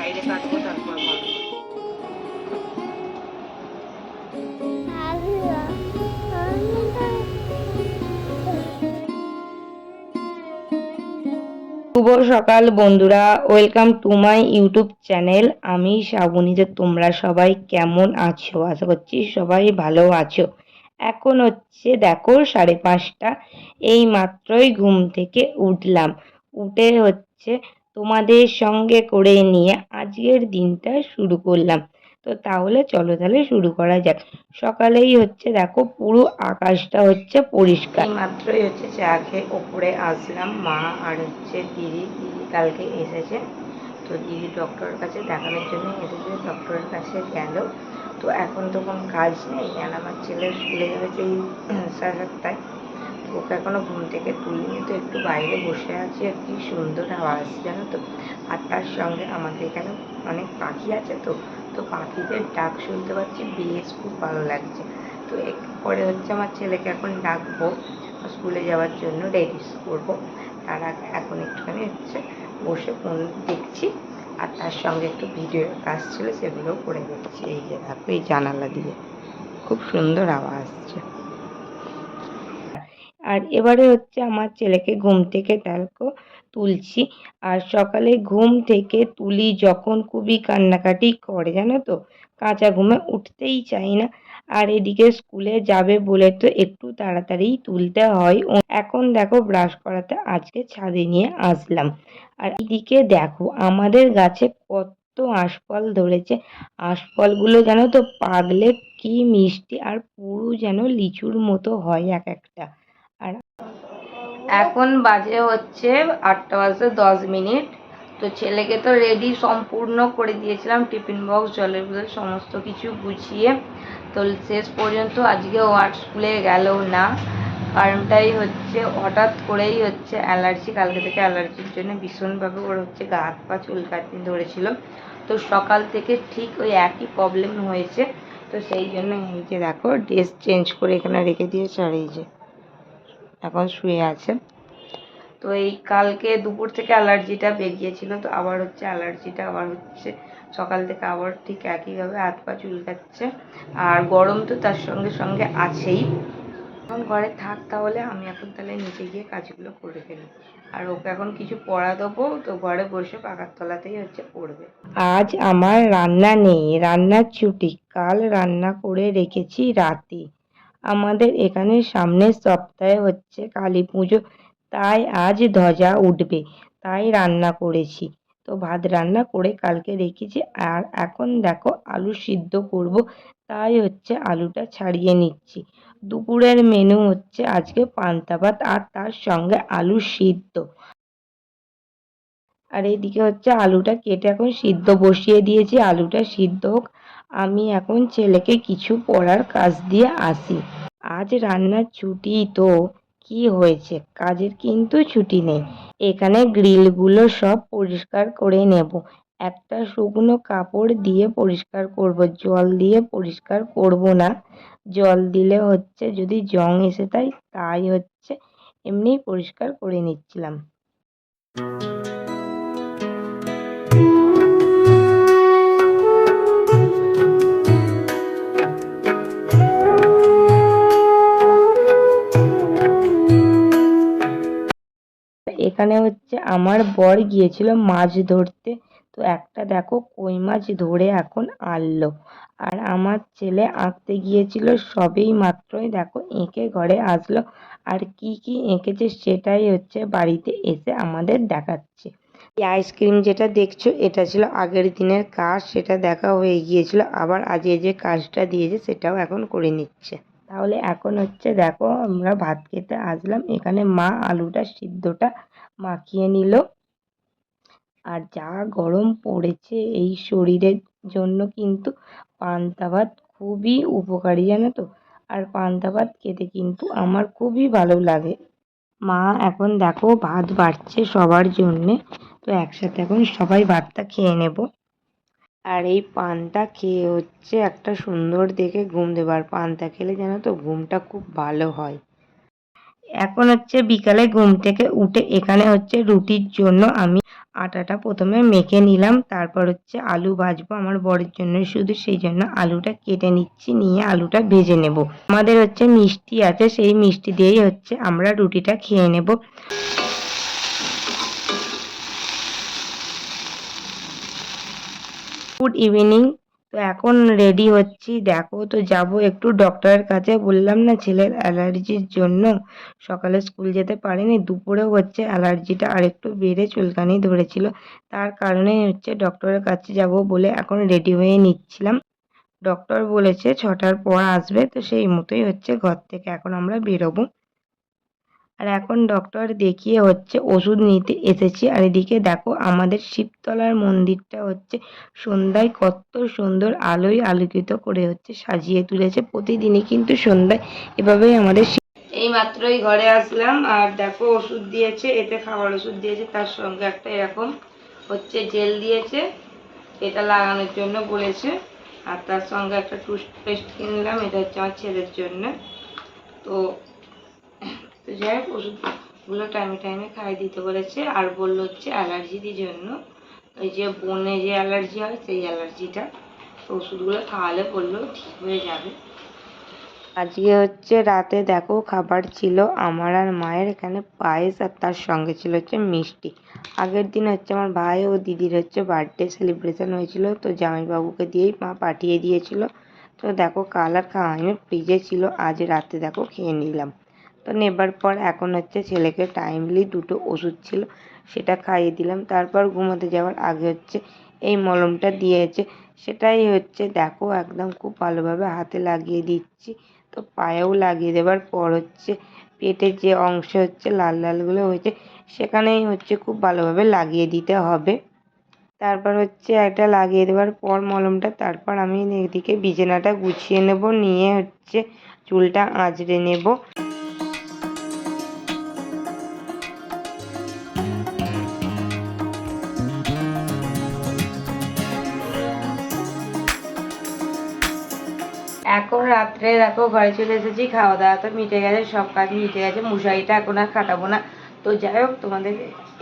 বাইরে কাটবো তারপর ভালো। শুভ সকাল বন্ধুরা, welcome to my YouTube channel. আমি শ্রাবণী। যে তোমরা সবাই কেমন আছো? আশা করছি সবাই ভালো আছো। এখন হচ্ছে দেখো 5:30। এই মাত্রই ঘুম থেকে উঠলাম। উঠে হচ্ছে তোমাদের সঙ্গে করে নিয়ে আজকের দিনটা শুরু করলাম। তো তাহলে চলো তাহলে শুরু করা যাক। সকালেই হচ্ছে দেখো পুরো আকাশটা হচ্ছে পরিষ্কার। এই মাত্রই হচ্ছে চা খেয়ে ওপরে আসলাম। মা আর হচ্ছে দিদি কালকে এসেছে, তো দিদি ডক্টরের কাছে দেখানোর জন্য এসেছে, ডক্টরের কাছে গেল। তো এখন তো কোনো কাজ নেই, আর আমার ছেলে স্কুলে যাবে সেই 7:30। ওকে এখনো ঘুম থেকে তুলিনি, তো একটু বাইরে বসে আছি। আর কি সুন্দর হাওয়া আসছে জানো তো। আর তার সঙ্গে আমাদের এখানে অনেক পাখি আছে, তো তো পাখিদের ডাক শুনতে পাচ্ছি, বেশ খুব ভালো লাগছে। তো একটু পরে হচ্ছে আমার ছেলেকে এখন ডাকবো স্কুলে যাওয়ার জন্য, রেডি করবো। তার আগে এখন একটুখানি হচ্ছে বসে ফোন দেখছি, আর তার সঙ্গে একটু ভিডিওর কাজ ছিল সেগুলোও করে দেখছি। এই যে দেখো, এই জানালা দিয়ে খুব সুন্দর আওয়াজ আসছে। আর এবারে হচ্ছে আমার ছেলেকে ঘুম থেকে দেখো তুলছি। আর সকালে ঘুম থেকে তুলি যখন খুবই কান্নাকাটি করে জানো তো, কাঁচা ঘুমে উঠতেই চাই না। আর এদিকে স্কুলে যাবে বলে তো একটু তাড়াতাড়ি তুলতে হয়। এখন দেখো ব্রাশ করাতে আজকে ছাদে নিয়ে আসলাম। আর এদিকে দেখো আমাদের গাছে কত আঁশফল ধরেছে। আঁশফলগুলো জানো তো পাকলে কি মিষ্টি, আর পুরো যেন লিচুর মতো হয় এক একটা। আর এখন বাজে হচ্ছে 8:10। তো ছেলেকে তো রেডি সম্পূর্ণ করে দিয়েছিলাম, টিফিন বক্স, জলের বোতল সমস্ত কিছু গুছিয়ে। তো শেষ পর্যন্ত আজকে ও আর স্কুলে গেল না। কারণটাই হচ্ছে হঠাৎ করেই হচ্ছে অ্যালার্জি, কালকে থেকে অ্যালার্জির জন্য ভীষণভাবে ওর হচ্ছে গা হাত পা চুলকানি ধরেছিল। তো সকাল থেকে ঠিক ওই একই প্রবলেম হয়েছে। তো সেই জন্য এই যে দেখো ড্রেস চেঞ্জ করে এখানে রেখে দিয়েছে, আর এই যে এখন শুয়ে আছে। তো এই কালকে দুপুর থেকে অ্যালার্জিটা বেরিয়েছিল, তো আবার হচ্ছে অ্যালার্জিটা আবার হচ্ছে সকাল থেকে আবার ঠিক একইভাবে হাত পা চুলকাচ্ছে। আর গরম তো তার সঙ্গে সঙ্গে আছেই। এখন ঘরে থাক, তাহলে আমি এখন তাহলে নিচে গিয়ে কাজগুলো করে ফেলি। আর ওকে এখন কিছু পড়া দেবো, তো ঘরে বসে পাখার তলাতেই হচ্ছে পড়বে। আজ আমার রান্না নেই, রান্নার ছুটি। কাল রান্না করে রেখেছি রাতে। আমাদের এখানে সামনের সপ্তাহে হচ্ছে কালী পুজো, তাই আজ ধ্বজা উঠবে, তাই রান্না করেছি। তো ভাত রান্না করে কালকে রেখেছি। আর এখন দেখো আলু সিদ্ধ করব, তাই হচ্ছে আলুটা ছাড়িয়ে নিচ্ছি। দুপুরের মেনু হচ্ছে আজকে পান্তা ভাত, আর তার সঙ্গে আলু সিদ্ধ। আর এইদিকে হচ্ছে আলুটা কেটে এখন সিদ্ধ বসিয়ে দিয়েছি, আলুটা সিদ্ধ হোক। আমি এখন ছেলেকে কিছু পড়ার কাজ দিয়ে আসি। আজ রান্নার ছুটি, তো কি হয়েছে, কাজের কিন্তু ছুটি নেই। এখানে গ্রিলগুলো সব পরিষ্কার করে নেব। একটা শুকনো কাপড় দিয়ে পরিষ্কার করব, জল দিয়ে পরিষ্কার করব না। জল দিলে হচ্ছে যদি জং এসে যায়, তাই হচ্ছে এমনিই পরিষ্কার করে নিচ্ছিলাম। এখানে হচ্ছে আমার বর গিয়েছিল মাছ ধরতে, তো একটা দেখো কই মাছ ধরে এখন আনলো। আর আমার ছেলে আঁকতে গিয়েছিল, সবেই মাত্রই দেখো এঁকে ঘরে আসলো। আর কি কি এঁকেছে সেটাই হচ্ছে বাড়িতে এসে আমাদের দেখাচ্ছে। এই আইসক্রিম যেটা দেখছো, এটা ছিল আগের দিনের কাজ, সেটা দেখা হয়ে গিয়েছিল। আবার আজ এই যে কাজটা দিয়েছে সেটাও এখন করে নিচ্ছে। তাহলে এখন হচ্ছে দেখো আমরা ভাত খেতে আসলাম। এখানে মা আলুটা সিদ্ধটা মাখিয়ে নিল। আর যা গরম পড়েছে, এই শরীরের জন্য কিন্তু পান্তা ভাত খুবই উপকারী জানো তো। আর পান্তা ভাত খেতে কিন্তু আমার খুবই ভালো লাগে। মা এখন দেখো ভাত বাড়ছে সবার জন্যে, তো একসাথে এখন সবাই ভাতটা খেয়ে নেব। আর এই পান্তা খেয়ে হচ্ছে একটা সুন্দর দেখে ঘুম দেবো। আর পান্তা খেলে জানো তো ঘুমটা খুব ভালো হয়। এখন হচ্ছে বিকালে ঘুম থেকে উঠে এখানে হচ্ছে রুটির জন্য আমি আটাটা প্রথমে মেখে নিলাম, তারপর হচ্ছে আলু ভাজবো আমার বরের জন্য শুধু, সেই জন্য আলুটা কেটে নিচ্ছি, নিয়ে আলুটা ভেজে নেব। আমাদের হচ্ছে মিষ্টি আছে, সেই মিষ্টি দিয়েই হচ্ছে আমরা রুটিটা খেয়ে নেব। Good evening. তো এখন রেডি হচ্ছি, দেখো তো যাব একটু ডক্টরের কাছে, বললাম না ছেলের অ্যালার্জির জন্য সকালে স্কুল যেতে পারিনি, দুপুরেও হচ্ছে অ্যালার্জিটা আরেকটু বেড়ে চুলকানি ধরেছিল, তার কারণেই হচ্ছে ডক্টরের কাছে যাব বলে এখন রেডি হয়ে নিচ্ছিলাম। ডক্টর বলেছে 6টার পর আসবে, তো সেই মতোই হচ্ছে ঘর থেকে এখন আমরা বেরোবো। আর এখন ডক্টর দেখিয়ে হচ্ছে ওষুধ নিতে এসেছি। আর এদিকে দেখো আমাদের শিবতলার মন্দিরটা হচ্ছে সন্ধ্যায় কত সুন্দর আলোয় আলোকিত করে হচ্ছে সাজিয়ে তুলেছে। প্রতিদিনই কিন্তু সন্ধ্যায় এভাবেই আমাদের এই মাত্রই ঘরে আসলাম, আর দেখো ওষুধ দিয়েছে, এতে খাবার ওষুধ দিয়েছে, তার সঙ্গে একটা এরকম হচ্ছে জেল দিয়েছে, এটা লাগানোর জন্য বলেছে। আর তার সঙ্গে একটা টুথপেস্ট কিনলাম, এটা হচ্ছে আমার ছেলের জন্য। তো তো যাই হোক ওষুধগুলো টাইমে টাইমে খাইয়ে দিতে বলেছে। আর বললো হচ্ছে অ্যালার্জির জন্য, ওই যে বনে যে অ্যালার্জি হয় সেই অ্যালার্জিটা, তো ওষুধগুলো খাওয়ালে বললো ঠিক হয়ে যাবে। আজকে হচ্ছে রাতে দেখো খাবার ছিল আমার আর মায়ের এখানে পায়েস, আর তার সঙ্গে ছিল হচ্ছে মিষ্টি। আগের দিন হচ্ছে আমার ভাই ও দিদির হচ্ছে বার্থডে সেলিব্রেশন হয়েছিল, তো জামাইবাবুকে দিয়েই মা পাঠিয়ে দিয়েছিল। তো দেখো কাল আর খাওয়া হয়নি, ফ্রিজে ছিল, আজ রাতে দেখো খেয়ে নিলাম। তো নেবার পর এখন হচ্ছে ছেলেকে টাইমলি 2টো ওষুধ ছিল সেটা খাইয়ে দিলাম। তারপর ঘুমোতে যাওয়ার আগে হচ্ছে এই মলমটা দিয়েছে, সেটাই হচ্ছে দেখো একদম খুব ভালোভাবে হাতে লাগিয়ে দিচ্ছি। তো পায়েও লাগিয়ে দেওয়ার পর হচ্ছে পেটের যে অংশ হচ্ছে লাল লালগুলো হয়েছে সেখানেই হচ্ছে খুব ভালোভাবে লাগিয়ে দিতে হবে। তারপর হচ্ছে একটা লাগিয়ে দেওয়ার পর মলমটা, তারপর আমি এদিকে বিছানাটা গুছিয়ে নেব, নিয়ে হচ্ছে চুলটা আঁচড়ে নেব। এখন রাত্রে দেখো ঘরে চলে এসেছি, খাওয়া দাওয়া তো মিটে গেছে, সব কাজ মিটে গেছে, মশারিটা এখন আর খাটাবো না। তো যাই হোক তোমাদের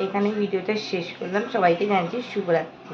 এখানে ভিডিওটা শেষ করলাম, সবাইকে জানাচ্ছি শুভরাত্রি।